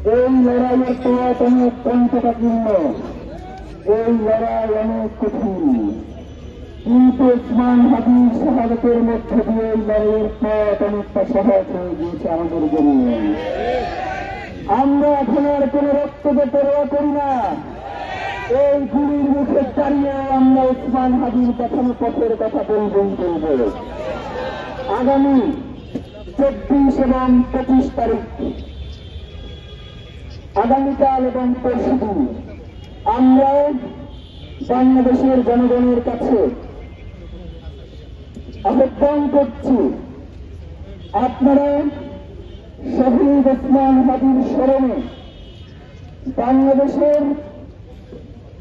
এই লড়াইয়ের পথ অনেক কণ্ঠকাকীর্ণ, এই লড়াই অনেক কঠিন, কিন্তু ওসমান হাদির শাহাদাতের মধ্য দিয়ে এই লড়াইয়ের পথ অনেকটা সহজ হয়ে গিয়েছে আমাদের জন্য। আমরা এখন আর কোন রক্তকে পরোয়া করি না। এই গুলির মুখে দাঁড়িয়ে আমরা ওসমান হাদির দেখানো পথের কথা বলবই বলব। আগামী 24 এবং 25 তারিখ, আগামীকাল এবং পরশুদিন আমরা বাংলাদেশের জনগণের কাছে আহ্বান করছি, আপনারা শহীদ ওসমান হাদির স্মরণে বাংলাদেশের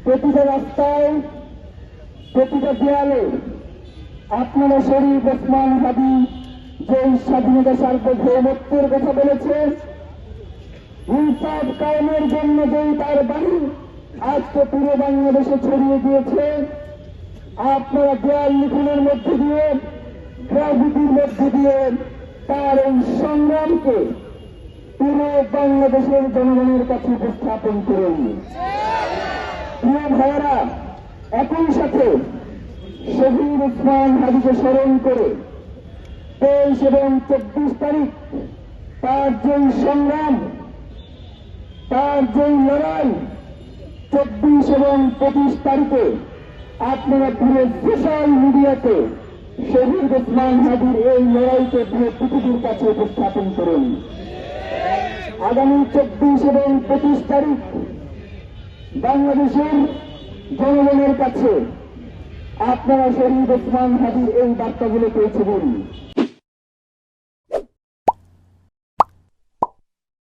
প্রতিটা রাস্তায়, প্রতিটা দেয়ালে আপনারা শহীদ ওসমান হাদি যেই স্বাধীনতা সার্বভৌমত্বের কথা বলেছে, ইনসাফ কায়েমের জন্য যেই তার বাণী আজকে পুরো বাংলাদেশে ছড়িয়ে দিয়েছে, আপনারা দেয়াল লিখনের মধ্যে দিয়ে, গ্রাফিতির মধ্যে দিয়ে তার এই সংগ্রামকে পুরো বাংলাদেশের জনগণের কাছে উপস্থাপন করুন। প্রিয় ভাইয়েরা, একই সাথে শহীদ ওসমান হাদিকে স্মরণ করে 23 এবং 24 তারিখ তার যেই সংগ্রাম, তার যেই লড়াই, 24 এবং 25 তারিখে আপনারা পুরো সোশ্যাল মিডিয়াতে শহীদ ওসমান হাদির এই লড়াইকে পুরো পৃথিবীর কাছে উপস্থাপন করুন। আগামী 24 এবং 25 তারিখ বাংলাদেশের জনগণের কাছে আপনারা শহীদ ওসমান হাদির এই বার্তাগুলো পৌঁছে দিন।